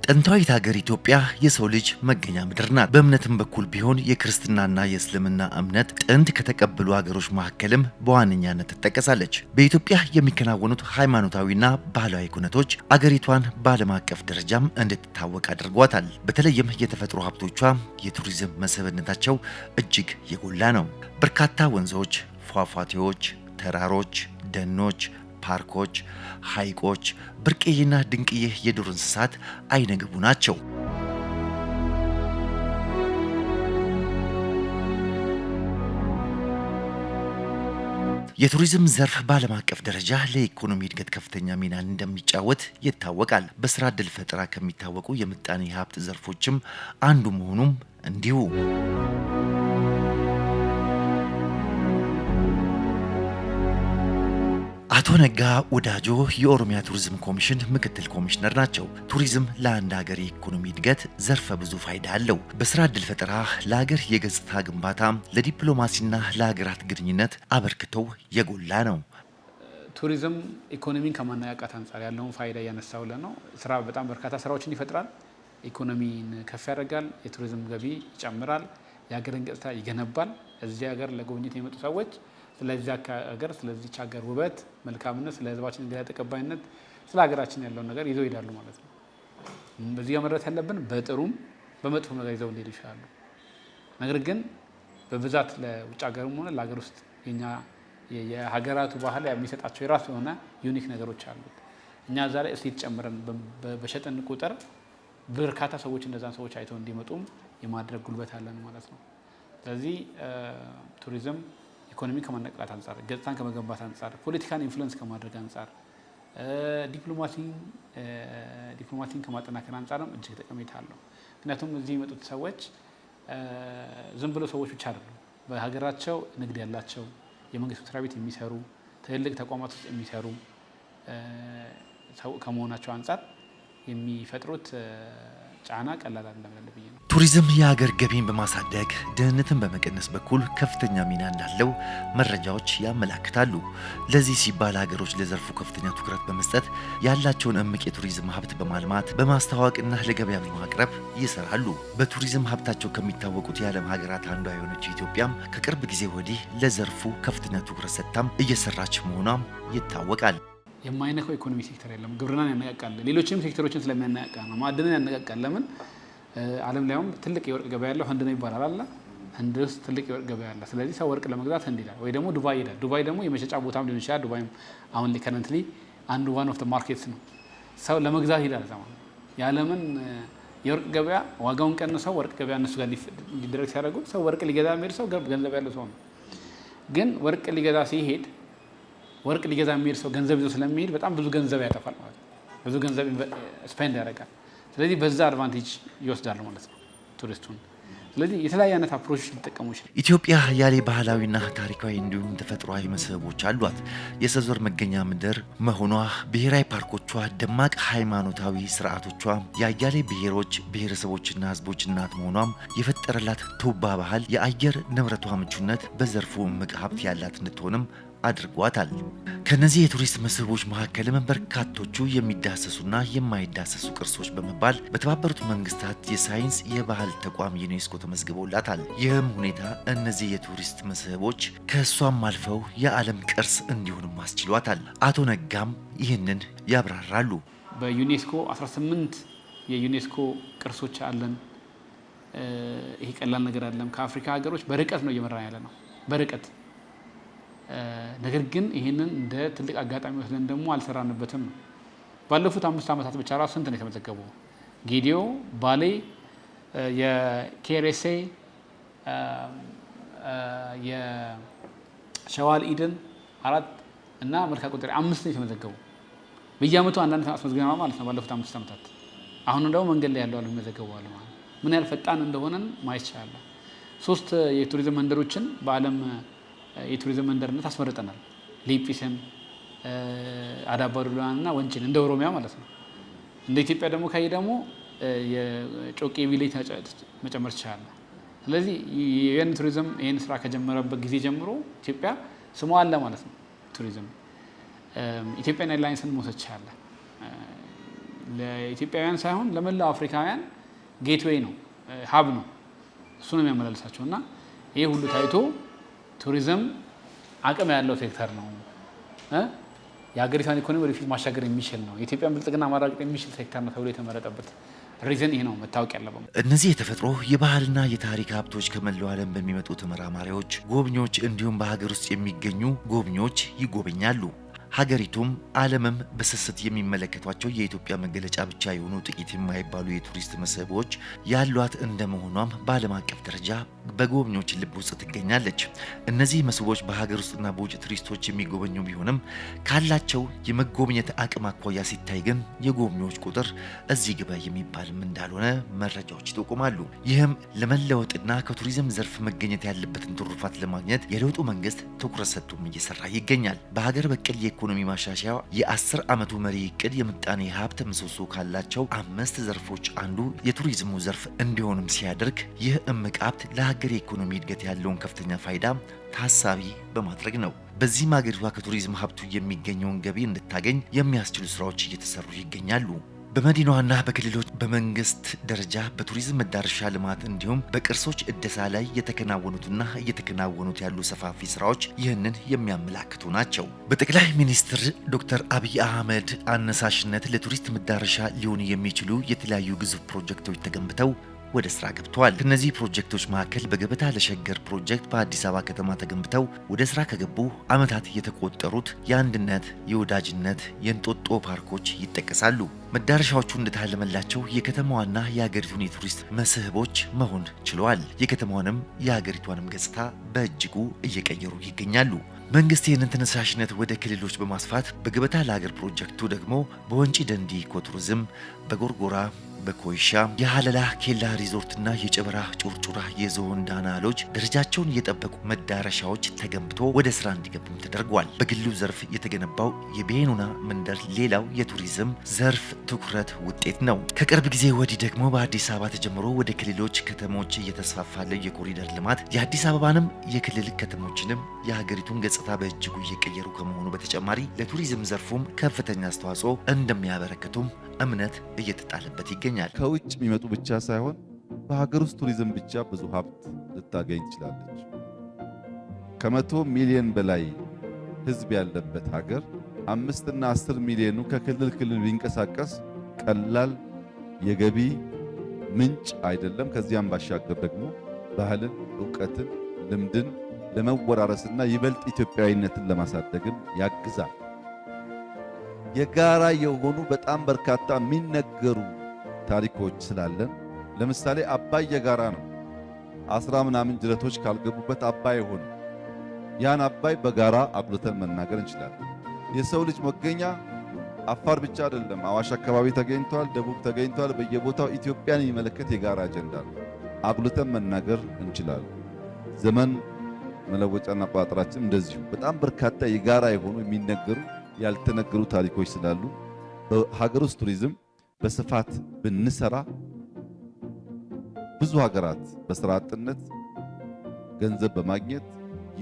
ጥንታዊት ሀገር ኢትዮጵያ የሰው ልጅ መገኛ ምድር ናት። በእምነትም በኩል ቢሆን የክርስትናና የእስልምና እምነት ጥንት ከተቀበሉ ሀገሮች መካከልም በዋነኛነት ትጠቀሳለች። በኢትዮጵያ የሚከናወኑት ሃይማኖታዊና ባህላዊ ኩነቶች አገሪቷን በዓለም አቀፍ ደረጃም እንድትታወቅ አድርጓታል። በተለይም የተፈጥሮ ሀብቶቿ የቱሪዝም መስህብነታቸው እጅግ የጎላ ነው። በርካታ ወንዞች፣ ፏፏቴዎች፣ ተራሮች፣ ደኖች፣ ፓርኮች፣ ሐይቆች፣ ብርቅዬና ድንቅዬ የዱር እንስሳት አይነግቡ ናቸው። የቱሪዝም ዘርፍ በዓለም አቀፍ ደረጃ ለኢኮኖሚ እድገት ከፍተኛ ሚና እንደሚጫወት ይታወቃል። በስራ ዕድል ፈጠራ ከሚታወቁ የምጣኔ ሀብት ዘርፎችም አንዱ መሆኑም እንዲሁ። አቶ ነጋ ወዳጆ የኦሮሚያ ቱሪዝም ኮሚሽን ምክትል ኮሚሽነር ናቸው። ቱሪዝም ለአንድ ሀገር የኢኮኖሚ እድገት ዘርፈ ብዙ ፋይዳ አለው። በስራ ዕድል ፈጠራ፣ ለሀገር የገጽታ ግንባታ፣ ለዲፕሎማሲና ለሀገራት ግንኙነት አበርክተው የጎላ ነው። ቱሪዝም ኢኮኖሚን ከማነቃቃት አንጻር ያለውን ፋይዳ እያነሳውለን ነው። ስራ በጣም በርካታ ስራዎችን ይፈጥራል። ኢኮኖሚን ከፍ ያደርጋል። የቱሪዝም ገቢ ይጨምራል። የሀገርን ገጽታ ይገነባል። እዚህ ሀገር ለጉብኝት የመጡ ሰዎች ስለዚህ ሀገር ስለዚህ ሀገር ውበት፣ መልካምነት፣ ስለ ህዝባችን እንግዳ ተቀባይነት፣ ስለ ሀገራችን ያለውን ነገር ይዘው ይሄዳሉ ማለት ነው። በዚህ መረዳት ያለብን በጥሩም በመጥፎ ነገር ይዘው ሊሄዱ ይችላሉ። ነገር ግን በብዛት ለውጭ ሀገርም ሆነ ለሀገር ውስጥ የኛ የሀገራቱ ባህል የሚሰጣቸው የራሱ የሆነ ዩኒክ ነገሮች አሉት። እኛ እዛ ላይ እሴት ጨምረን በሸጠን ቁጥር በርካታ ሰዎች እነዛን ሰዎች አይተው እንዲመጡም የማድረግ ጉልበት አለን ማለት ነው። ስለዚህ ቱሪዝም ኢኮኖሚ ከማነቃቃት አንጻር፣ ገጽታን ከመገንባት አንጻር፣ ፖለቲካን ኢንፍሉዌንስ ከማድረግ አንጻር፣ ዲፕሎማሲን ከማጠናከር አንጻርም እጅግ ጠቀሜታ አለው። ምክንያቱም እዚህ የመጡት ሰዎች ዝም ብሎ ሰዎች ብቻ አይደሉም። በሀገራቸው ንግድ ያላቸው፣ የመንግስት መስሪያ ቤት የሚሰሩ፣ ትልልቅ ተቋማት ውስጥ የሚሰሩ ከመሆናቸው አንጻር የሚፈጥሩት ጫና ቀላል አይደለም ብዬ ነው። ቱሪዝም የሀገር ገቢን በማሳደግ ድህነትን በመቀነስ በኩል ከፍተኛ ሚና እንዳለው መረጃዎች ያመላክታሉ። ለዚህ ሲባል ሀገሮች ለዘርፉ ከፍተኛ ትኩረት በመስጠት ያላቸውን እምቅ የቱሪዝም ሀብት በማልማት በማስተዋወቅና ለገበያ በማቅረብ ይሰራሉ። በቱሪዝም ሀብታቸው ከሚታወቁት የዓለም ሀገራት አንዷ የሆነችው ኢትዮጵያም ከቅርብ ጊዜ ወዲህ ለዘርፉ ከፍተኛ ትኩረት ሰጥታም እየሰራች መሆኗም ይታወቃል። የማይነካው ኢኮኖሚ ሴክተር የለም። ግብርናን ያነቃቃል፣ ሌሎችም ሴክተሮችን ስለሚያነቃቃ ነው። ማዕድንን ያነቃቃል። ለምን ዓለም ላይም ትልቅ የወርቅ ገበያ ያለው ህንድ ነው ይባላል አለ። ህንድ ውስጥ ትልቅ የወርቅ ገበያ አለ። ስለዚህ ሰው ወርቅ ለመግዛት ህንድ ይላል፣ ወይ ደግሞ ዱባይ ይላል። ዱባይ ደግሞ የመሸጫ ቦታም ሊሆን ይችላል። ዱባይም አሁን ከረንትሊ አንዱ ዋን ኦፍ ዘ ማርኬትስ ነው። ሰው ለመግዛት ይላል። የዓለምን የወርቅ ገበያ ዋጋውን ቀንሰው ወርቅ ገበያ እነሱ ጋር እንዲደረግ ሲያደርጉ ሰው ወርቅ ሊገዛ የሚሄድ ሰው ገንዘብ ያለው ሰው ነው። ግን ወርቅ ሊገዛ ሲሄድ ወርቅ ሊገዛ የሚሄድ ሰው ገንዘብ ይዞ ስለሚሄድ በጣም ብዙ ገንዘብ ያጠፋል ማለት ነው። ብዙ ገንዘብ ስፔንድ ያደርጋል። ስለዚህ በዛ አድቫንቴጅ ይወስዳሉ ማለት ነው ቱሪስቱን። ስለዚህ የተለያየ አይነት አፕሮች ሊጠቀሙ ይችላል። ኢትዮጵያ ያሌ ባህላዊና ታሪካዊ እንዲሁም ተፈጥሯዊ መስህቦች አሏት። የሰው ዘር መገኛ ምድር መሆኗ፣ ብሔራዊ ፓርኮቿ፣ ደማቅ ሃይማኖታዊ ስርዓቶቿ፣ የአያሌ ብሔሮች ብሔረሰቦችና ህዝቦች እናት መሆኗም የፈጠረላት ቱባ ባህል፣ የአየር ንብረቷ ምቹነት በዘርፉ እምቅ ሀብት ያላት እንድትሆንም አድርጓታል። ከነዚህ የቱሪስት መስህቦች መካከልም በርካቶቹ የሚዳሰሱና የማይዳሰሱ ቅርሶች በመባል በተባበሩት መንግስታት የሳይንስ የባህል ተቋም ዩኔስኮ ተመዝግበውላታል። ይህም ሁኔታ እነዚህ የቱሪስት መስህቦች ከእሷም አልፈው የዓለም ቅርስ እንዲሆንም አስችሏታል። አቶ ነጋም ይህንን ያብራራሉ። በዩኔስኮ 18 የዩኔስኮ ቅርሶች አለን። ይሄ ቀላል ነገር አይደለም። ከአፍሪካ ሀገሮች በርቀት ነው እየመራን ያለ ነው፣ በርቀት ነገር ግን ይህንን እንደ ትልቅ አጋጣሚ ወስደን ደግሞ አልሰራንበትም ነው። ባለፉት 5 ዓመታት ብቻ ራሱ ስንት ነው የተመዘገቡ? ጌዲዮ፣ ባሌ፣ የኬሬሴ፣ የሸዋል ኢድን 4 እና መልካ ቁጥር 5 ነው የተመዘገቡ። በየአመቱ አንዳንድ አስመዝግበናል ማለት ነው ባለፉት 5 ዓመታት። አሁን ደግሞ መንገድ ላይ ያለው የሚመዘገቡ አለ ማለት ምን ያህል ፈጣን እንደሆነን ማየት ይቻላል። 3 የቱሪዝም መንደሮችን በዓለም የቱሪዝም መንደርነት አስመርጠናል። ሌጲስን፣ አዳባዱላን እና ወንጪን እንደ ኦሮሚያ ማለት ነው። እንደ ኢትዮጵያ ደግሞ ካይ ደግሞ የጮቄ ቪሌጅ መጨመር ይችላል። ስለዚህ የዩኤን ቱሪዝም ይህን ስራ ከጀመረበት ጊዜ ጀምሮ ኢትዮጵያ ስሟ አለ ማለት ነው። ቱሪዝም ኢትዮጵያን ኤርላይንስን መውሰድ ይችላል። ለኢትዮጵያውያን ሳይሆን ለመላው አፍሪካውያን ጌትዌይ ነው፣ ሀብ ነው። እሱ ነው የሚያመላልሳቸው እና ይሄ ሁሉ ታይቶ ቱሪዝም አቅም ያለው ሴክተር ነው። የሀገሪቷን ኢኮኖሚ ወደፊት ማሻገር የሚችል ነው። የኢትዮጵያን ብልጽግና ማረጋገጥ የሚችል ሴክተር ነው ተብሎ የተመረጠበት ሪዝን ይሄ ነው መታወቅ ያለበት። እነዚህ የተፈጥሮ የባህልና የታሪክ ሀብቶች ከመላው ዓለም በሚመጡ ተመራማሪዎች፣ ጎብኚዎች እንዲሁም በሀገር ውስጥ የሚገኙ ጎብኚዎች ይጎበኛሉ። ሀገሪቱም ዓለምም በስስት የሚመለከቷቸው የኢትዮጵያ መገለጫ ብቻ የሆኑ ጥቂት የማይባሉ የቱሪስት መስህቦች ያሏት እንደመሆኗም በዓለም አቀፍ ደረጃ በጎብኚዎች ልብ ውስጥ ትገኛለች። እነዚህ መስህቦች በሀገር ውስጥና በውጭ ቱሪስቶች የሚጎበኙ ቢሆንም ካላቸው የመጎብኘት አቅም አኳያ ሲታይ ግን የጎብኚዎች ቁጥር እዚህ ግባ የሚባልም እንዳልሆነ መረጃዎች ይጠቁማሉ። ይህም ለመለወጥና ከቱሪዝም ዘርፍ መገኘት ያለበትን ትሩፋት ለማግኘት የለውጡ መንግስት ትኩረት ሰጥቶም እየሰራ ይገኛል። በሀገር በቀል የኢኮኖሚ ማሻሻያ የ10 ዓመቱ መሪ እቅድ የምጣኔ ሀብት ምሰሶ ካላቸው 5 ዘርፎች አንዱ የቱሪዝሙ ዘርፍ እንዲሆንም ሲያደርግ ይህ እምቅ ሀብት ለሀገር የኢኮኖሚ እድገት ያለውን ከፍተኛ ፋይዳ ታሳቢ በማድረግ ነው። በዚህም ሀገሪቷ ከቱሪዝም ሀብቱ የሚገኘውን ገቢ እንድታገኝ የሚያስችሉ ስራዎች እየተሰሩ ይገኛሉ። በመዲናዋና በክልሎች በመንግስት ደረጃ በቱሪዝም መዳረሻ ልማት እንዲሁም በቅርሶች እደሳ ላይ የተከናወኑትና እየተከናወኑት ያሉ ሰፋፊ ስራዎች ይህንን የሚያመላክቱ ናቸው። በጠቅላይ ሚኒስትር ዶክተር አብይ አህመድ አነሳሽነት ለቱሪስት መዳረሻ ሊሆኑ የሚችሉ የተለያዩ ግዙፍ ፕሮጀክቶች ተገንብተው ወደ ስራ ገብተዋል። ከነዚህ ፕሮጀክቶች መካከል በገበታ ለሸገር ፕሮጀክት በአዲስ አበባ ከተማ ተገንብተው ወደ ስራ ከገቡ ዓመታት የተቆጠሩት የአንድነት፣ የወዳጅነት፣ የእንጦጦ ፓርኮች ይጠቀሳሉ። መዳረሻዎቹ እንደታለመላቸው የከተማዋና የሀገሪቱን የቱሪስት መስህቦች መሆን ችለዋል። የከተማዋንም የሀገሪቷንም ገጽታ በእጅጉ እየቀየሩ ይገኛሉ። መንግስት ይህንን ተነሳሽነት ወደ ክልሎች በማስፋት በገበታ ለሀገር ፕሮጀክቱ ደግሞ በወንጪ ደንዲ ኢኮቱሪዝም፣ በጎርጎራ፣ በኮይሻ የሀለላ ኬላ ሪዞርትና የጨበራ ጩርጩራ የዞን ዳና ሎጅ ደረጃቸውን የጠበቁ መዳረሻዎች ተገንብቶ ወደ ስራ እንዲገቡም ተደርጓል። በግሉ ዘርፍ የተገነባው የቤኑና መንደር ሌላው የቱሪዝም ዘርፍ ትኩረት ውጤት ነው። ከቅርብ ጊዜ ወዲህ ደግሞ በአዲስ አበባ ተጀምሮ ወደ ክልሎች ከተሞች እየተስፋፋ ያለው የኮሪደር ልማት የአዲስ አበባንም የክልል ከተሞችንም የሀገሪቱን ገጽታ በእጅጉ እየቀየሩ ከመሆኑ በተጨማሪ ለቱሪዝም ዘርፉም ከፍተኛ አስተዋጽኦ እንደሚያበረክቱም እምነት እየተጣለበት ይገኛል። ከውጭ የሚመጡ ብቻ ሳይሆን በሀገር ውስጥ ቱሪዝም ብቻ ብዙ ሀብት ልታገኝ ትችላለች። ከ100 ሚሊዮን በላይ ህዝብ ያለበት ሀገር 5 እና 10 ሚሊዮኑ ከክልል ክልል ቢንቀሳቀስ ቀላል የገቢ ምንጭ አይደለም። ከዚያም ባሻገር ደግሞ ባህልን፣ ዕውቀትን፣ ልምድን ለመወራረስና ይበልጥ ኢትዮጵያዊነትን ለማሳደግም ያግዛል። የጋራ የሆኑ በጣም በርካታ የሚነገሩ ታሪኮች ስላለን፣ ለምሳሌ አባይ የጋራ ነው። 10 ምናምን ጅረቶች ካልገቡበት አባይ ሆነ። ያን አባይ በጋራ አጉልተን መናገር እንችላለን። የሰው ልጅ መገኛ አፋር ብቻ አይደለም፣ አዋሽ አካባቢ ተገኝቷል፣ ደቡብ ተገኝቷል። በየቦታው ኢትዮጵያን የሚመለከት የጋራ አጀንዳ ነው፣ አጉልተን መናገር እንችላለን። ዘመን መለወጫና አቆጣጠራችን እንደዚሁ በጣም በርካታ የጋራ የሆኑ የሚነገሩ ያልተነገሩ ታሪኮች ስላሉ በሀገር ውስጥ ቱሪዝም በስፋት ብንሰራ ብዙ ሀገራት በስራ አጥነት ገንዘብ በማግኘት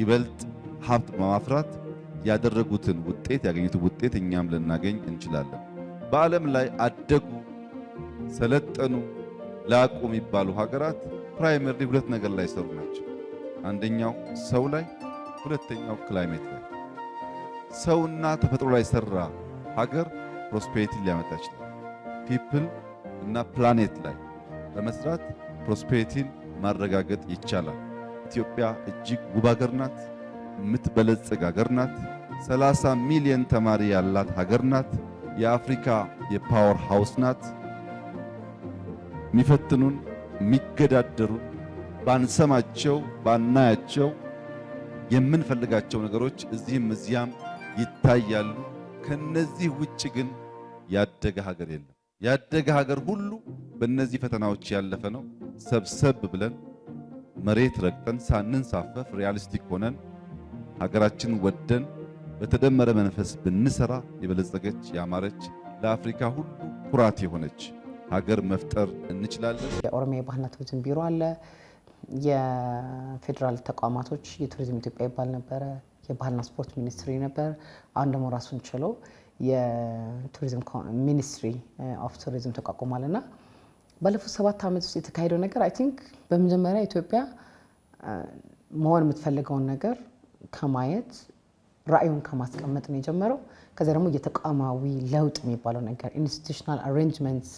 ይበልጥ ሀብት በማፍራት ያደረጉትን ውጤት ያገኙትን ውጤት እኛም ልናገኝ እንችላለን። በዓለም ላይ አደጉ፣ ሰለጠኑ፣ ላቁ የሚባሉ ሀገራት ፕራይመሪ ሁለት ነገር ላይ ሰሩ ናቸው። አንደኛው ሰው ላይ፣ ሁለተኛው ክላይሜት ላይ። ሰውና ተፈጥሮ ላይ ሰራ ሀገር ፕሮስፔሪቲ ሊያመጣ ይችላል። ፒፕል እና ፕላኔት ላይ በመስራት ፕሮስፔሪቲን ማረጋገጥ ይቻላል። ኢትዮጵያ እጅግ ውብ ሀገር ናት። የምትበለጽግ ሀገር ናት። 30 ሚሊዮን ተማሪ ያላት ሀገር ናት። የአፍሪካ የፓወር ሃውስ ናት። የሚፈትኑን የሚገዳደሩን ባንሰማቸው ባናያቸው የምንፈልጋቸው ነገሮች እዚህም እዚያም ይታያሉ። ከነዚህ ውጭ ግን ያደገ ሀገር የለም። ያደገ ሀገር ሁሉ በእነዚህ ፈተናዎች ያለፈ ነው። ሰብሰብ ብለን መሬት ረግጠን ሳንንሳፈፍ ሪያሊስቲክ ሆነን ሀገራችን ወደን በተደመረ መንፈስ ብንሰራ የበለጸገች ያማረች ለአፍሪካ ሁሉ ኩራት የሆነች ሀገር መፍጠር እንችላለን። የኦሮሚያ ባህልና ቱሪዝም ቢሮ አለ። የፌዴራል ተቋማቶች የቱሪዝም ኢትዮጵያ ይባል ነበረ። የባህልና ስፖርት ሚኒስትሪ ነበር። አሁን ደግሞ ራሱን ችሎ የቱሪዝም ሚኒስትሪ ኦፍ ቱሪዝም ተቋቁሟልና ባለፉት 7 ዓመት ውስጥ የተካሄደው ነገር አይ ቲንክ በመጀመሪያ ኢትዮጵያ መሆን የምትፈልገውን ነገር ከማየት ራዕዩን ከማስቀመጥ ነው የጀመረው። ከዛ ደግሞ የተቋማዊ ለውጥ የሚባለው ነገር ኢንስቲቱሽናል አሬንጅመንትስ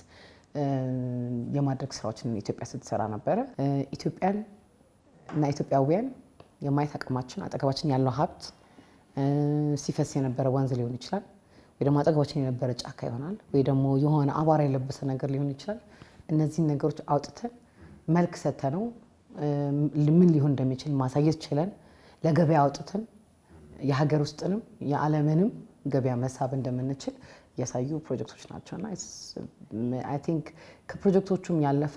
የማድረግ ስራዎችን ኢትዮጵያ ስትሰራ ነበረ። ኢትዮጵያን እና ኢትዮጵያውያን የማየት አቅማችን አጠገባችን ያለው ሀብት ሲፈስ የነበረ ወንዝ ሊሆን ይችላል፣ ወይ ደግሞ አጠገባችን የነበረ ጫካ ይሆናል፣ ወይ ደግሞ የሆነ አቧራ የለበሰ ነገር ሊሆን ይችላል። እነዚህን ነገሮች አውጥተን መልክ ሰጥተነው ምን ሊሆን እንደሚችል ማሳየት ችለን ለገበያ አውጥተን የሀገር ውስጥንም የዓለምንም ገበያ መሳብ እንደምንችል ያሳዩ ፕሮጀክቶች ናቸውና አይ ቲንክ ከፕሮጀክቶቹም ያለፈ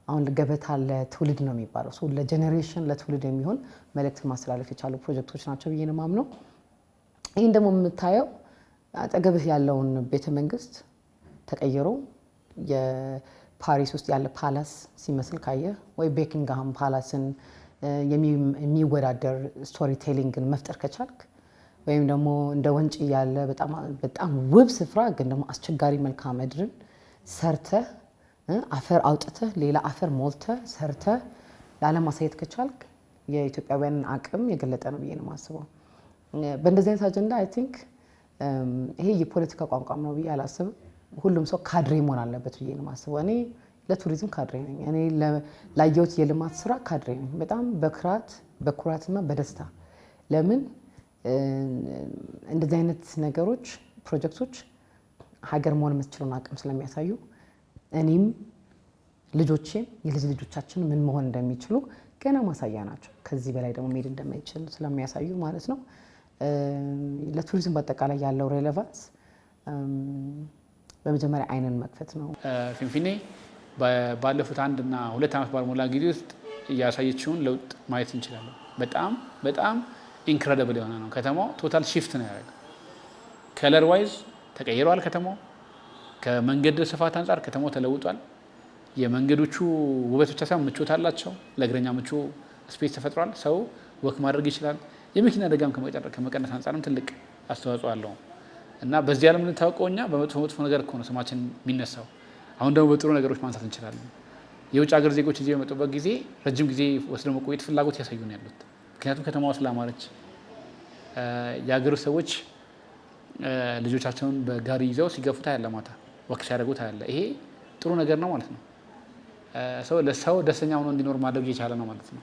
አሁን ገበታ ለትውልድ ነው የሚባለው ሰው ለጀኔሬሽን ለትውልድ የሚሆን መልእክት ማስተላለፍ የቻሉ ፕሮጀክቶች ናቸው ብዬ ነው የማምነው። ይህን ደግሞ የምታየው አጠገብህ ያለውን ቤተ መንግስት ተቀይሮ የፓሪስ ውስጥ ያለ ፓላስ ሲመስል ካየ ወይ ቤኪንግሃም ፓላስን የሚወዳደር ስቶሪ ቴሊንግን መፍጠር ከቻልክ ወይም ደግሞ እንደ ወንጪ ያለ በጣም ውብ ስፍራ ግን ደግሞ አስቸጋሪ መልክዓ ምድርን ሰርተህ አፈር አውጥተህ ሌላ አፈር ሞልተህ ሰርተህ ለዓለም ማሳየት ከቻልክ የኢትዮጵያውያንን አቅም የገለጠ ነው ብዬ ነው የማስበው። በእንደዚህ አይነት አጀንዳ አይ ቲንክ ይሄ የፖለቲካ ቋንቋም ነው ብዬ አላስብም። ሁሉም ሰው ካድሬ መሆን አለበት ብዬ ነው የማስበው። እኔ ለቱሪዝም ካድሬ ነኝ። እኔ ላየሁት የልማት ስራ ካድሬ ነኝ። በጣም በኩራትና በደስታ ለምን እንደዚህ አይነት ነገሮች ፕሮጀክቶች ሀገር መሆን የምትችለውን አቅም ስለሚያሳዩ እኔም ልጆቼም የልጅ ልጆቻችን ምን መሆን እንደሚችሉ ገና ማሳያ ናቸው። ከዚህ በላይ ደግሞ መሄድ እንደማይችል ስለሚያሳዩ ማለት ነው። ለቱሪዝም በአጠቃላይ ያለው ሬሌቫንስ በመጀመሪያ አይንን መክፈት ነው። ፊንፊኔ ባለፉት 1 እና 2 ዓመት ባልሞላ ጊዜ ውስጥ እያሳየችውን ለውጥ ማየት እንችላለን። በጣም ኢንክሬዲብል የሆነ ነው። ከተማው ቶታል ሺፍት ነው ያደረገው። ከለር ዋይዝ ተቀይሯል ከተማው። ከመንገድ ስፋት አንጻር ከተማው ተለውጧል። የመንገዶቹ ውበት ብቻ ሳይሆን ምቾት አላቸው። ለእግረኛ ምቹ ስፔስ ተፈጥሯል። ሰው ወክ ማድረግ ይችላል። የመኪና አደጋም ከመቀነስ አንጻርም ትልቅ አስተዋጽኦ አለው እና በዚህ ዓለም የምንታወቀው እኛ በመጥፎ ነገር እኮ ነው ስማችን የሚነሳው። አሁን ደግሞ በጥሩ ነገሮች ማንሳት እንችላለን። የውጭ ሀገር ዜጎች እዚህ በመጡበት ጊዜ ረጅም ጊዜ ወስደው መቆየት ፍላጎት ያሳዩ ነው ያሉት። ምክንያቱም ከተማዋ ስላማረች የሀገር ሰዎች ልጆቻቸውን በጋሪ ይዘው ሲገፉት ያለ ማታ ወክ ሲያደርጉት ያለ ይሄ ጥሩ ነገር ነው ማለት ነው። ሰው ደስተኛ ሆኖ እንዲኖር ማድረግ የቻለ ነው ማለት ነው።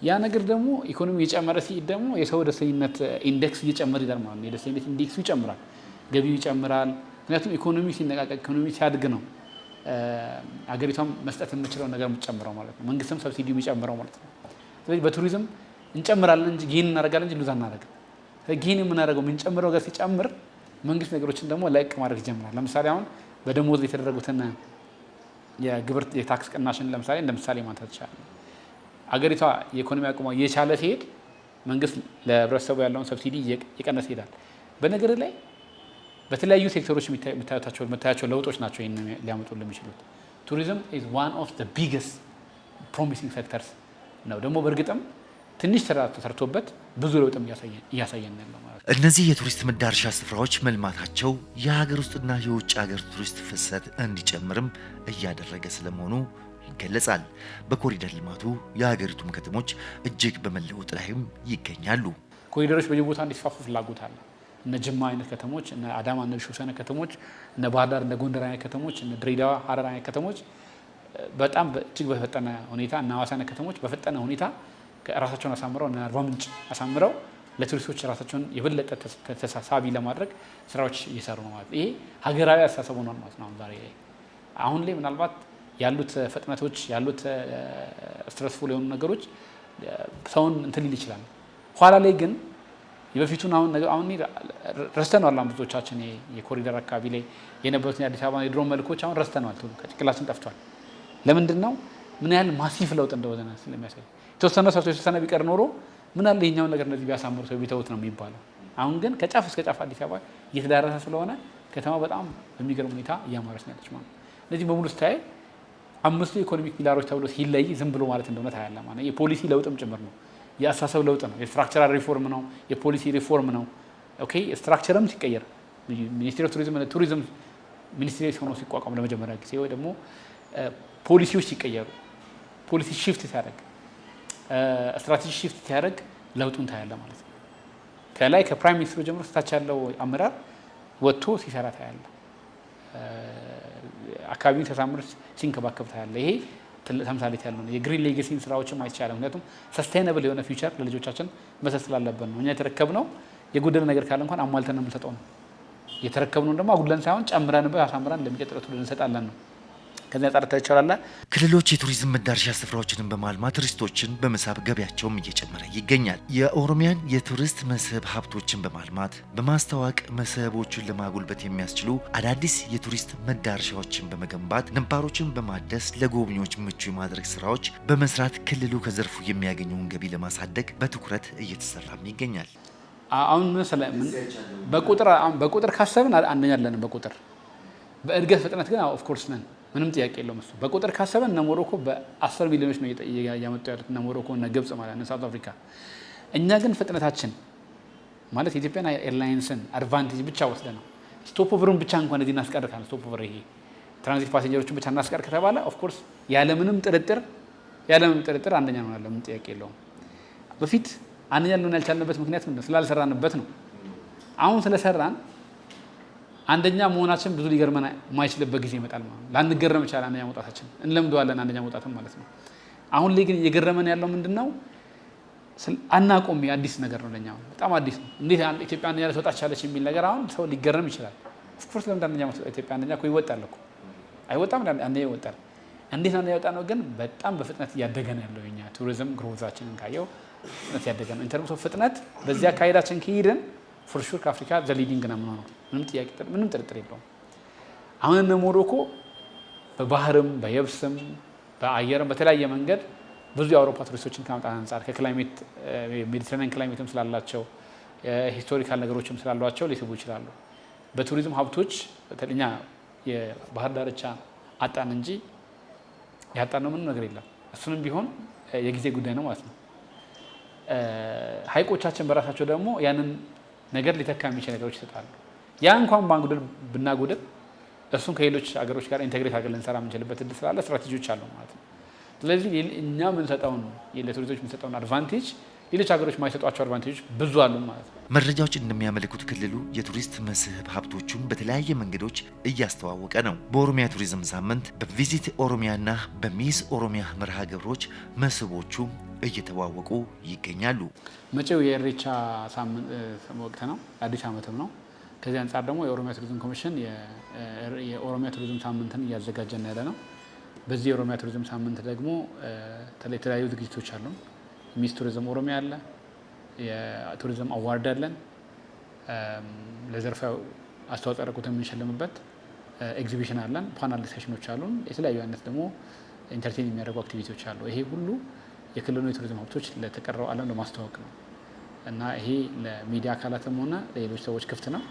ያ ነገር ደግሞ ኢኮኖሚ እየጨመረ ሲሄድ ደግሞ የሰው ደስተኝነት ኢንዴክስ እየጨመረ ይላል ማለት ነው። የደስተኝነት ኢንዴክሱ ይጨምራል፣ ገቢው ይጨምራል። ምክንያቱም ኢኮኖሚ ሲነቃቀቅ ኢኮኖሚ ሲያድግ ነው አገሪቷም መስጠት የምችለው ነገር የምትጨምረው ማለት ነው። መንግስትም ሰብሲዲ የሚጨምረው ማለት ነው። ስለዚህ በቱሪዝም እንጨምራለን እንጂ ጌን እናደርጋለን እንጂ ሉዝ አናደርግም። ጌን የምናደርገው የምንጨምረው ጋር ሲጨምር መንግስት ነገሮችን ደግሞ ለቅ ማድረግ ይጀምራል። ለምሳሌ አሁን በደሞዝ የተደረጉትን የግብር የታክስ ቅናሽን ለምሳሌ እንደ ምሳሌ ማንሳት ይቻላል። አገሪቷ የኢኮኖሚ አቅሟ እየቻለ ሲሄድ መንግስት ለህብረተሰቡ ያለውን ሰብሲዲ እየቀነሰ ይሄዳል። በነገር ላይ በተለያዩ ሴክተሮች የምታያቸው ለውጦች ናቸው ይህን ሊያመጡ የሚችሉት። ቱሪዝም ኢዝ ዋን ኦፍ ዘ ቢገስት ፕሮሚሲንግ ሴክተርስ ነው። ደግሞ በእርግጥም ትንሽ ስራ ተሰርቶበት ብዙ ለውጥም እያሳየን ያለው ማለት ነው። እነዚህ የቱሪስት መዳረሻ ስፍራዎች መልማታቸው የሀገር ውስጥና የውጭ ሀገር ቱሪስት ፍሰት እንዲጨምርም እያደረገ ስለመሆኑ ይገለጻል። በኮሪደር ልማቱ የሀገሪቱም ከተሞች እጅግ በመለወጥ ላይም ይገኛሉ። ኮሪደሮች በየቦታ እንዲስፋፉ ፍላጎት አለ። እነ ጅማ አይነት ከተሞች፣ እነ አዳማ፣ እነ ቢሾፍቱ ከተሞች፣ እነ ባህር ዳር፣ እነ ጎንደር አይነት ከተሞች፣ እነ ድሬዳዋ፣ ሀረር አይነት ከተሞች በጣም እጅግ በፈጠነ ሁኔታ እና ሐዋሳ አይነት ከተሞች በፈጠነ ሁኔታ ራሳቸውን አሳምረው እና አርባ ምንጭ አሳምረው ለቱሪስቶች ራሳቸውን የበለጠ ተሳሳቢ ለማድረግ ስራዎች እየሰሩ ነው ማለት ነው። ይሄ ሀገራዊ አስተሳሰብ ሆኗል ማለት ነው። ዛሬ አሁን ላይ ምናልባት ያሉት ፍጥነቶች ያሉት ስትረስፉል የሆኑ ነገሮች ሰውን እንትን ሊል ይችላል። ኋላ ላይ ግን የበፊቱን አሁን ረስተነዋል። ብዙዎቻችን የኮሪደር አካባቢ ላይ የነበሩትን የአዲስ አበባ የድሮ መልኮች አሁን ረስተነዋል። ከጭንቅላችን ጠፍቷል። ለምንድን ነው? ምን ያህል ማሲፍ ለውጥ እንደሆነ ስለሚያሳይ የተወሰነ ሰው የተወሰነ ቢቀር ኖሮ ምን አለ ይሄኛውን ነገር እንደዚህ ቢያሳምሩ ሰው ቢተውት ነው የሚባለው። አሁን ግን ከጫፍ እስከ ጫፍ አዲስ አበባ እየተዳረሰ ስለሆነ ከተማ በጣም በሚገርም ሁኔታ እያማረች ነው ያለች ማለት ነው። እነዚህ በሙሉ ስታይ 5 ኢኮኖሚክ ፒላሮች ተብሎ ሲለይ ዝም ብሎ ማለት እንደሆነ ታያለ ማለት የፖሊሲ ለውጥም ጭምር ነው። የአስተሳሰብ ለውጥ ነው። የስትራክቸራል ሪፎርም ነው። የፖሊሲ ሪፎርም ነው። ኦኬ ስትራክቸርም ሲቀየር ሚኒስትሪ ኦፍ ቱሪዝም ሚኒስትሪ ሆኖ ሲቋቋም ለመጀመሪያ ጊዜ ወይ ደግሞ ፖሊሲዎች ሲቀየሩ ፖሊሲ ሽፍት ሲያደርግ ስትራቴጂ ሽፍት ሲያደርግ ለውጡን ታያለ ማለት ነው። ከላይ ከፕራይም ሚኒስትሩ ጀምሮ ስታች ያለው አመራር ወጥቶ ሲሰራ ታያለ። አካባቢውን ተሳምር ሲንከባከብ ታያለ። ይሄ ተምሳሌት ያለው ነው። የግሪን ሌጋሲን ስራዎችም አይቻልም። ምክንያቱም ሰስቴይነብል የሆነ ፊውቸር ለልጆቻችን መስጠት ስላለብን ነው። እኛ የተረከብነው የጎደለ ነገር ካለ እንኳን አሟልተን ነው የምንሰጠው ነው። የተረከብነው ደግሞ አጉድለን ሳይሆን ጨምረንበት አሳምረን እንደሚቀጥለው ትውልድ እንሰጣለን ነው። ከዚያ ጻርታ ይቻላል። ክልሎች የቱሪዝም መዳረሻ ስፍራዎችን በማልማት ቱሪስቶችን በመሳብ ገቢያቸውም እየጨመረ ይገኛል። የኦሮሚያን የቱሪስት መስህብ ሀብቶችን በማልማት በማስተዋወቅ መስህቦችን ለማጉልበት የሚያስችሉ አዳዲስ የቱሪስት መዳረሻዎችን በመገንባት ነባሮችን በማደስ ለጎብኚዎች ምቹ የማድረግ ስራዎች በመስራት ክልሉ ከዘርፉ የሚያገኘውን ገቢ ለማሳደግ በትኩረት እየተሰራም ይገኛል። አሁን በቁጥር ካሰብን አንደኛ አለን። በቁጥር በእድገት ፍጥነት ግን ኦፍ ኮርስ ነን። ምንም ጥያቄ የለውም። እሱ በቁጥር ካሰበን እነ ሞሮኮ በ10 ሚሊዮኖች ነው እያመጡ ያሉት እነ ሞሮኮ እና ግብጽ ማለት ነው፣ ሳውት አፍሪካ። እኛ ግን ፍጥነታችን ማለት የኢትዮጵያን ኤርላይንስን አድቫንቴጅ ብቻ ወስደ ነው ስቶፕ ኦቨሩን ብቻ እንኳን እዚህ እናስቀር ካለ ስቶፕ ኦቨር ይሄ ትራንዚት ፓሴንጀሮችን ብቻ እናስቀር ከተባለ ኦፍ ኮርስ ያለምንም ጥርጥር አንደኛ ነው ያለው። ምንም ጥያቄ የለውም። በፊት አንደኛ ልንሆን ያልቻልንበት ምክንያት ምንድነው? ስላልሰራንበት ነው። አሁን ስለሰራን አንደኛ መሆናችን ብዙ ሊገርመን የማይችልበት ጊዜ ይመጣል ማለት ነው። ላንገረም ይችላል አንደኛ መውጣታችን፣ እንለምደዋለን አንደኛ መውጣትም ማለት ነው። አሁን ላይ ግን እየገረመን ያለው ምንድነው? አናቆም። አዲስ ነገር ነው ለኛ፣ በጣም አዲስ ነው። እንዴት ኢትዮጵያ አንደኛ ልትወጣ ቻለች የሚል ነገር አሁን ሰው ሊገረም ይችላል። ኦፍኮርስ ለምን አንደኛ ኢትዮጵያ አንደኛ እኮ ይወጣል እኮ አይወጣም? አንደኛ ይወጣል። እንዴት አንደኛ ይወጣ ነው? ግን በጣም በፍጥነት እያደገ ነው ያለው የኛ ቱሪዝም ግሮዛችንን ካየው ፍጥነት ያደገ ነው። ኢንተርምስ ኦፍ ፍጥነት በዚህ አካሄዳችን ከሄድን ፎር ሹር ከአፍሪካ ዘ ሊዲንግ ነው የምንሆነው። ምንም ጥርጥር የለውም። አሁን እነ ሞሮኮ በባህርም በየብስም በአየርም በተለያየ መንገድ ብዙ የአውሮፓ ቱሪስቶችን ከማምጣት አንጻር ከክላይሜት ሜዲትራኒያን ክላይሜትም ስላላቸው ሂስቶሪካል ነገሮችም ስላሏቸው ሊስቡ ይችላሉ። በቱሪዝም ሀብቶች በተለኛ የባህር ዳርቻ አጣን እንጂ ያጣነው ምንም ነገር የለም። እሱንም ቢሆን የጊዜ ጉዳይ ነው ማለት ነው። ሀይቆቻችን በራሳቸው ደግሞ ያንን ነገር ሊተካ የሚችል ነገሮች ይሰጣሉ። ያ እንኳን ብናጎድል እሱን ከሌሎች ሀገሮች ጋር ኢንቴግሬት አድርገን ልንሰራ የምንችልበት እድል ስላለ ስትራቴጂዎች አሉ ማለት ነው። ስለዚህ እኛ የምንሰጠውን ለቱሪስቶች የምንሰጠውን አድቫንቴጅ ሌሎች ሀገሮች የማይሰጧቸው አድቫንቴጆች ብዙ አሉ ማለት ነው። መረጃዎች እንደሚያመለክቱት ክልሉ የቱሪስት መስህብ ሀብቶቹን በተለያየ መንገዶች እያስተዋወቀ ነው። በኦሮሚያ ቱሪዝም ሳምንት፣ በቪዚት ኦሮሚያና በሚስ ኦሮሚያ መርሃ ግብሮች መስህቦቹ እየተዋወቁ ይገኛሉ። መጪው የኢሬቻ ወቅት ነው፣ አዲስ ዓመትም ነው። ከዚህ አንጻር ደግሞ የኦሮሚያ ቱሪዝም ኮሚሽን የኦሮሚያ ቱሪዝም ሳምንትን እያዘጋጀን ያለ ነው። በዚህ የኦሮሚያ ቱሪዝም ሳምንት ደግሞ የተለያዩ ዝግጅቶች አሉ። ሚስ ቱሪዝም ኦሮሚያ አለ፣ የቱሪዝም አዋርድ አለን፣ ለዘርፋ አስተዋጽኦ ያደረጉትን የምንሸልምበት ኤግዚቢሽን አለን፣ ፓናል ዲስከሽኖች አሉን፣ የተለያዩ አይነት ደግሞ ኢንተርቴን የሚያደርጉ አክቲቪቲዎች አሉ። ይሄ ሁሉ የክልሉ የቱሪዝም ሀብቶች ለተቀረው ዓለም ለማስተዋወቅ ነው እና ይሄ ለሚዲያ አካላትም ሆነ ለሌሎች ሰዎች ክፍት ነው።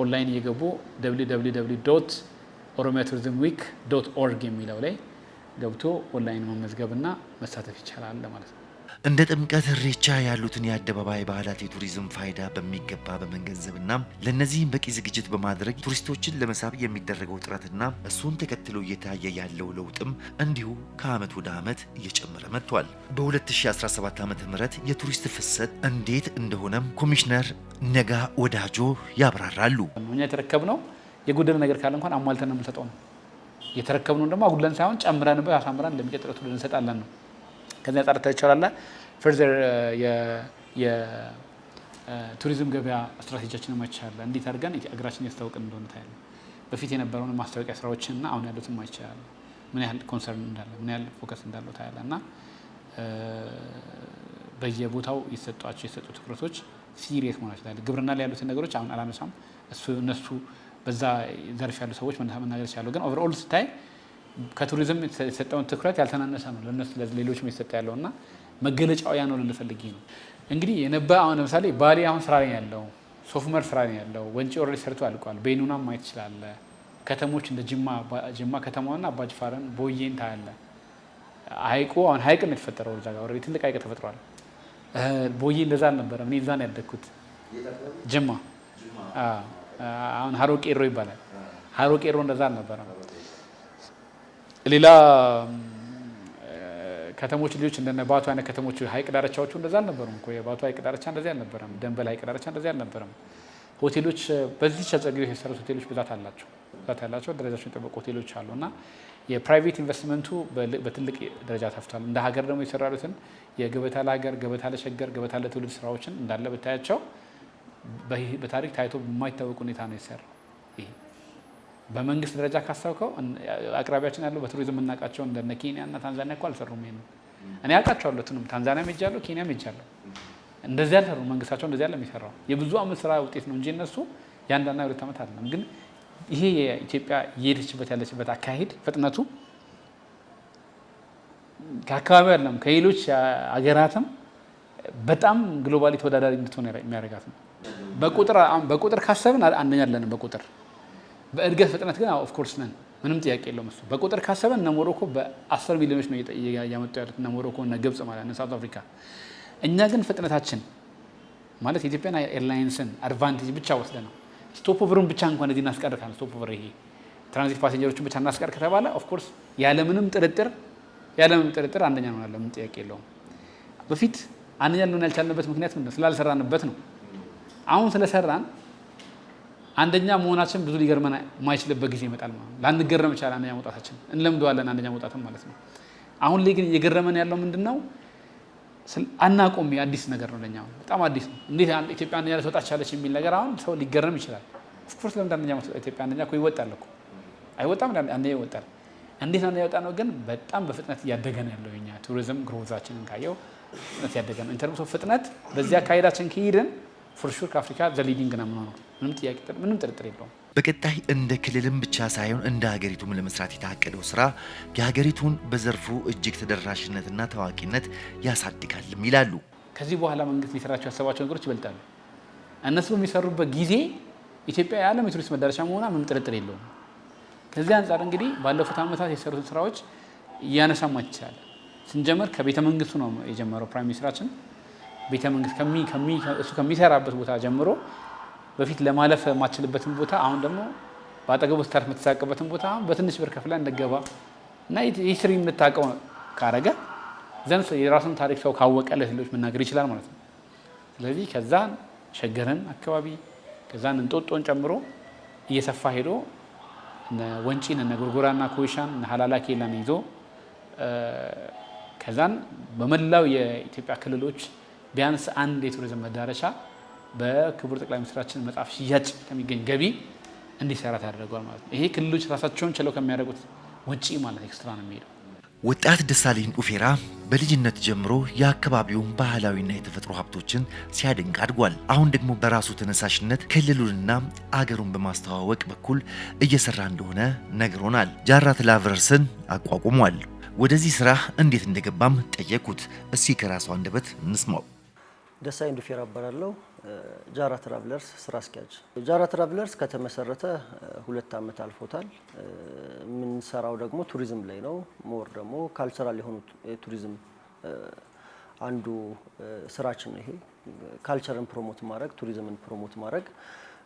ኦንላይን እየገቡ www.oromia-tourism-week.org የሚለው ላይ ገብቶ ኦንላይን መመዝገብና መሳተፍ ይቻላል ማለት ነው። እንደ ጥምቀት፣ ኢሬቻ ያሉትን የአደባባይ ባህላት የቱሪዝም ፋይዳ በሚገባ በመገንዘብና ለነዚህም በቂ ዝግጅት በማድረግ ቱሪስቶችን ለመሳብ የሚደረገው ጥረትና እሱን ተከትሎ እየታየ ያለው ለውጥም እንዲሁ ከዓመት ወደ ዓመት እየጨመረ መጥቷል። በ2017 ዓ.ም የቱሪስት ፍሰት እንዴት እንደሆነም ኮሚሽነር ነጋ ወዳጆ ያብራራሉ። እኛ የተረከብነው የጎደለ ነገር ካለ እንኳን አሟልተን ነው የምንሰጠው ነው። የተረከብነው ደግሞ አጉድለን ሳይሆን ጨምረንበት አሳምረን እንደሚቀጥለው ትውልድ እንሰጣለን ነው። ከዚያ ጻርታ ይቻላል። ፈርዘር የቱሪዝም ገበያ ስትራቴጂያችንን ማይቻል እንዴት አድርገን አገራችን ያስተዋውቅን እንደሆነ ታያለ። በፊት የነበረውን ማስታወቂያ ስራዎችንና አሁን ያሉትን ማይቻል ምን ያህል ኮንሰርን እንዳለ ምን ያህል ፎከስ እንዳለው ታያለ እና በየቦታው የሰጡ ትኩረቶች ሲሪየስ መሆን ይችላል። ግብርና ላይ ያሉትን ነገሮች አሁን አላነሳም። እነሱ በዛ ዘርፍ ያሉ ሰዎች መናገር ይችላሉ። ግን ኦቨርኦል ስታይ ከቱሪዝም የተሰጠውን ትኩረት ያልተናነሰ ነው ለነሱ ለሌሎችም የተሰጠ ያለው እና መገለጫው ያ ነው ልንፈልግ ነው። እንግዲህ አሁን ለምሳሌ ባሌ አሁን ስራ ላይ ያለው፣ ሶፍመር ስራ ላይ ያለው፣ ወንጪ ኦልሬዲ ሰርቶ አልቋል። በይኑናም ማየት ይችላል። ከተሞች እንደ ጅማ ከተማና አባጅፋርን ቦዬን ታያለ። ሀይቁ አሁን ሀይቅ ነው የተፈጠረው። እዛ ጋር ኦልሬዲ ትልቅ ሀይቅ ተፈጥሯል። ቦዬ እንደዛ አልነበረም። እኔ እዛ ነው ያደግኩት ጅማ አሁን ሀሮ ቄሮ ይባላል። ሀሮ ቄሮ እንደዛ አልነበረም። ሌላ ከተሞች ልጆች እንደነ ባቱ አይነት ከተሞች ሀይቅ ዳርቻዎቹ እንደዛ አልነበሩም እኮ። የባቱ ሀይቅ ዳርቻ እንደዚህ አልነበረም። ደንበል ሀይቅ ዳርቻ እንደዚህ አልነበረም። ሆቴሎች በዚህ ቸጸግሬ የተሰሩት ሆቴሎች ብዛት ያላቸው ደረጃቸውን የጠበቁ ሆቴሎች አሉ እና የፕራይቬት ኢንቨስትመንቱ በትልቅ ደረጃ ተፍቷል። እንደ ሀገር ደግሞ የሰራሉትን የገበታ ለሀገር፣ ገበታ ለሸገር፣ ገበታ ለትውልድ ስራዎችን እንዳለ ብታያቸው በታሪክ ታይቶ በማይታወቅ ሁኔታ ነው የሰራው። ይሄ በመንግስት ደረጃ ካሰብከው አቅራቢያችን ያለው በቱሪዝም የምናውቃቸው እንደነ ኬንያ እና ታንዛኒያ እኮ አልሰሩም። ይሄን እኔ አውቃቸዋለሁ። ትንም ታንዛኒያ ሄጃለሁ፣ ኬንያ ሄጃለሁ። እንደዚህ አልሰሩም። መንግስታቸው እንደዚህ ያለ የሚሰራው የብዙ አመት ስራ ውጤት ነው እንጂ እነሱ የአንድና የሁለት አመት አይደለም። ግን ይሄ የኢትዮጵያ እየሄደችበት ያለችበት አካሄድ ፍጥነቱ ከአካባቢ አይደለም ከሌሎች ሀገራትም በጣም ግሎባሊ ተወዳዳሪ እንድትሆን የሚያደርጋት ነው። በቁጥር ካሰብን አንደኛ አይደለንም በቁጥር በእድገት ፍጥነት ግን ኦፍ ኮርስ ነን፣ ምንም ጥያቄ የለውም። እሱ በቁጥር ካሰብን እነ ሞሮኮ በ10 ሚሊዮኖች ነው እያመጡ ያሉት እነ ሞሮኮ እና ግብጽ ማለት ነው፣ ሳውት አፍሪካ። እኛ ግን ፍጥነታችን ማለት የኢትዮጵያን ኤርላይንስን አድቫንቴጅ ብቻ ወስደ ነው ስቶፕ ኦቨሩን ብቻ እንኳን እዚህ እናስቀር ካለ ስቶፕ ኦቨር ይሄ ትራንዚት ፓሴንጀሮችን ብቻ እናስቀር ከተባለ ኦፍ ኮርስ ያለምንም ጥርጥር አንደኛ ነው ያለው፣ ምንም ጥያቄ የለውም። በፊት አንደኛ ልንሆን ያልቻልንበት ምክንያት ምንድነው? ስላልሰራንበት ነው። አሁን ስለሰራን አንደኛ መሆናችን ብዙ ሊገርመን የማይችልበት ጊዜ ይመጣል ማለት ነው። ላንገረም ይችላል አንደኛ መውጣታችን፣ እንለምደዋለን አንደኛ መውጣትን ማለት ነው። አሁን ላይ ግን እየገረመን ያለው ምንድነው? አናቆም አዲስ ነገር ነው ለኛ፣ በጣም አዲስ ነው። እንዴት ኢትዮጵያ አንደኛ ልትወጣ ቻለች የሚል ነገር አሁን ሰው ሊገረም ይችላል። ኦፍ ኮርስ ለምን አንደኛ ኢትዮጵያ አንደኛ እኮ ይወጣል እኮ አይወጣም? አንደኛ ይወጣል። እንዴት አንደኛ ይወጣ ነው? ግን በጣም በፍጥነት እያደገ ነው ያለው የኛ ቱሪዝም ግሮዛችንን ካየው ፍጥነት እያደገ ነው። ኢንተርምስ ኦፍ ፍጥነት በዚህ አካሄዳችን ከሄድን ፎር ሹር ከአፍሪካ ዘ ሊዲንግ ነው የምንሆነው። ምንም ጥርጥር የለውም። በቀጣይ እንደ ክልልም ብቻ ሳይሆን እንደ ሀገሪቱም ለመስራት የታቀደው ስራ የሀገሪቱን በዘርፉ እጅግ ተደራሽነትና ታዋቂነት ያሳድጋልም ይላሉ። ከዚህ በኋላ መንግስት ሊሰራቸው ያሰባቸው ነገሮች ይበልጣሉ። እነሱ በሚሰሩበት ጊዜ ኢትዮጵያ የዓለም የቱሪስት መዳረሻ መሆኗ ምንም ጥርጥር የለውም። ከዚህ አንጻር እንግዲህ ባለፉት ዓመታት የሰሩትን ስራዎች እያነሳማች ይችላል። ስንጀምር ከቤተ መንግስቱ ነው የጀመረው ፕራይም ሚኒስትራችን። ቤተ መንግስት እሱ ከሚሰራበት ቦታ ጀምሮ በፊት ለማለፍ የማችልበትን ቦታ አሁን ደግሞ በአጠገቡ ስታርፍ የምትሳቅበትን ቦታ በትንሽ ብር ከፍላ እንደገባ እና ሂስትሪ እንድታውቀው ካረገ ዘንድ የራሱን ታሪክ ሰው ካወቀ ለሌሎች መናገር ይችላል ማለት ነው። ስለዚህ ከዛን ሸገርን አካባቢ ከዛን እንጦጦን ጨምሮ እየሰፋ ሄዶ ወንጪን እነ ጎርጎራና ኮይሻን እነ ሀላላ ኬላን ይዞ ከዛን በመላው የኢትዮጵያ ክልሎች ቢያንስ አንድ የቱሪዝም መዳረሻ በክቡር ጠቅላይ ሚኒስትራችን መጽሐፍ ሽያጭ ከሚገኝ ገቢ እንዲሰራ ታደርገዋል ማለት ነው። ይሄ ክልሎች ራሳቸውን ችለው ከሚያደርጉት ውጪ ማለት ኤክስትራ ነው የሚሄደው። ወጣት ደሳለኝ ኡፌራ በልጅነት ጀምሮ የአካባቢውን ባህላዊና የተፈጥሮ ሀብቶችን ሲያደንቅ አድጓል። አሁን ደግሞ በራሱ ተነሳሽነት ክልሉንና አገሩን በማስተዋወቅ በኩል እየሰራ እንደሆነ ነግሮናል። ጃራ ትራቨለርስን አቋቁሟል። ወደዚህ ስራ እንዴት እንደገባም ጠየቁት። እስኪ ከራሱ አንደበት እንስማው። ደሳለኝ ኡፌራ እባላለሁ። ጃራ ትራቨለርስ ስራ አስኪያጅ። ጃራ ትራቨለርስ ከተመሰረተ 2 ዓመት አልፎታል። የምንሰራው ደግሞ ቱሪዝም ላይ ነው። ሞር ደግሞ ካልቸራል የሆኑ ቱሪዝም አንዱ ስራችን ነው። ይሄ ካልቸርን ፕሮሞት ማድረግ፣ ቱሪዝምን ፕሮሞት ማድረግ።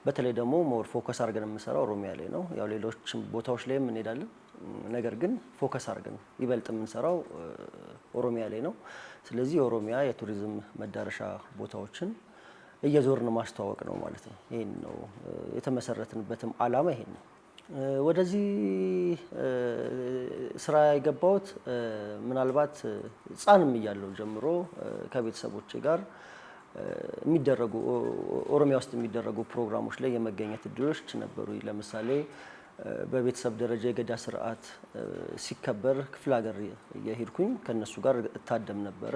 በተለይ ደግሞ ሞር ፎከስ አድርገን የምንሰራው ኦሮሚያ ላይ ነው። ያው ሌሎች ቦታዎች ላይ እንሄዳለን፣ ነገር ግን ፎከስ አድርገን ይበልጥ የምንሰራው ኦሮሚያ ላይ ነው። ስለዚህ የኦሮሚያ የቱሪዝም መዳረሻ ቦታዎችን እየዞርን ማስተዋወቅ ነው ማለት ነው። ይሄን ነው የተመሰረትንበትም አላማ ይሄን ነው። ወደዚህ ስራ የገባሁት ምናልባት ሕፃንም እያለሁ ጀምሮ ከቤተሰቦቼ ጋር የሚደረጉ ኦሮሚያ ውስጥ የሚደረጉ ፕሮግራሞች ላይ የመገኘት እድሎች ነበሩ። ለምሳሌ በቤተሰብ ደረጃ የገዳ ስርዓት ሲከበር ክፍለ ሀገር የሄድኩኝ ከነሱ ጋር እታደም ነበረ።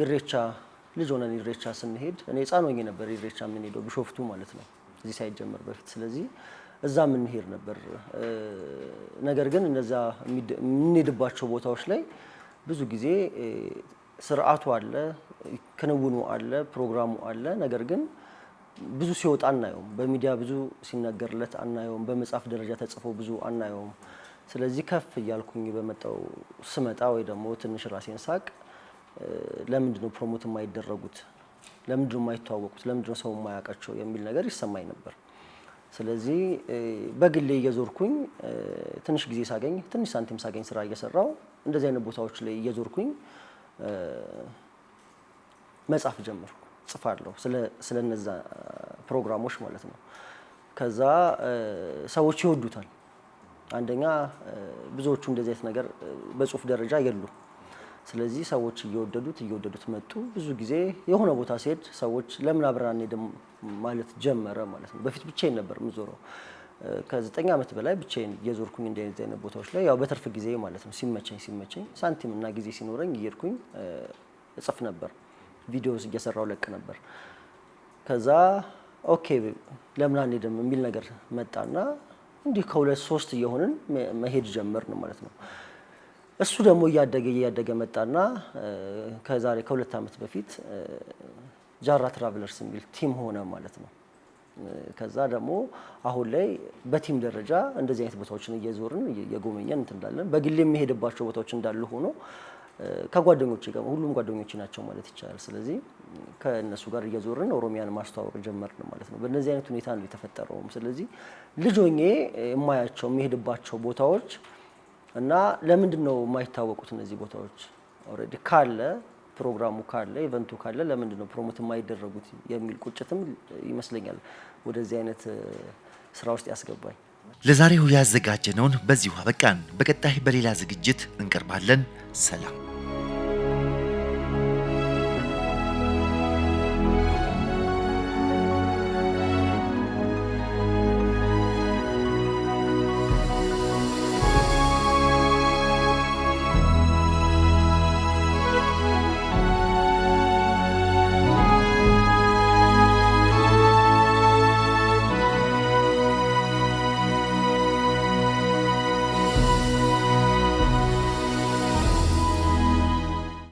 ኢሬቻ ልጅ ሆነን ኢሬቻ ስንሄድ እኔ ህፃን ሆኜ ነበር ኢሬቻ የምንሄደው ቢሾፍቱ ማለት ነው፣ እዚህ ሳይጀመር በፊት። ስለዚህ እዛ የምንሄድ ነበር። ነገር ግን እነዛ የምንሄድባቸው ቦታዎች ላይ ብዙ ጊዜ ስርዓቱ አለ፣ ክንውኑ አለ፣ ፕሮግራሙ አለ። ነገር ግን ብዙ ሲወጣ አናየውም፣ በሚዲያ ብዙ ሲነገርለት አናየውም፣ በመጽሐፍ ደረጃ ተጽፎ ብዙ አናየውም። ስለዚህ ከፍ እያልኩኝ በመጣው ስመጣ ወይ ደግሞ ትንሽ ራሴን ሳቅ ለምንድን ነው ፕሮሞት የማይደረጉት ለምንድነው የማይተዋወቁት? ለምንድነው ሰው የማያውቃቸው የሚል ነገር ይሰማኝ ነበር። ስለዚህ በግሌ እየዞርኩኝ ትንሽ ጊዜ ሳገኝ ትንሽ ሳንቲም ሳገኝ ስራ እየሰራው እንደዚህ አይነት ቦታዎች ላይ እየዞርኩኝ መጻፍ ጀመርኩ። ጽፋለሁ ስለነዛ ፕሮግራሞች ማለት ነው። ከዛ ሰዎች ይወዱታል። አንደኛ ብዙዎቹ እንደዚህ አይነት ነገር በጽሁፍ ደረጃ የሉም። ስለዚህ ሰዎች እየወደዱት መጡ። ብዙ ጊዜ የሆነ ቦታ ሲሄድ ሰዎች ለምን አብረን አንሄድም ማለት ጀመረ ማለት ነው። በፊት ብቻዬን ነበር የምዞረው። ከ9 ዓመት በላይ ብቻዬን እየዞርኩኝ እንደዚህ አይነት ቦታዎች ላይ ያው በትርፍ ጊዜ ማለት ነው ሲመቸኝ ሳንቲም እና ጊዜ ሲኖረኝ እየሄድኩኝ እጽፍ ነበር። ቪዲዮስ እየሰራው ለቅ ነበር። ከዛ ኦኬ ለምን አንሄድም የሚል ነገር መጣና እንዲህ ከ2-3 እየሆንን መሄድ ጀመርን ማለት ነው። እሱ ደግሞ እያደገ መጣና ከዛሬ ከ2 ዓመት በፊት ጃራ ትራቨለርስ የሚል ቲም ሆነ ማለት ነው። ከዛ ደግሞ አሁን ላይ በቲም ደረጃ እንደዚህ አይነት ቦታዎችን እየዞርን እየጎመኘን እንዳለን በግሌ የሚሄድባቸው ቦታዎች እንዳሉ ሆኖ ከጓደኞቼ ጋር ሁሉም ጓደኞቼ ናቸው ማለት ይቻላል። ስለዚህ ከእነሱ ጋር እየዞርን ኦሮሚያን ማስተዋወቅ ጀመርን ማለት ነው። በእነዚህ አይነት ሁኔታ ነው የተፈጠረው። ስለዚህ ልጅ ሆኜ የማያቸው የሚሄድባቸው ቦታዎች እና ለምንድን ነው የማይታወቁት እነዚህ ቦታዎች? ኦልሬዲ ካለ ፕሮግራሙ ካለ ኢቨንቱ ካለ ለምንድን ነው ፕሮሞት የማይደረጉት የሚል ቁጭትም ይመስለኛል ወደዚህ አይነት ስራ ውስጥ ያስገባኝ። ለዛሬው ያዘጋጀነውን በዚሁ አበቃን። በቀጣይ በሌላ ዝግጅት እንቀርባለን። ሰላም።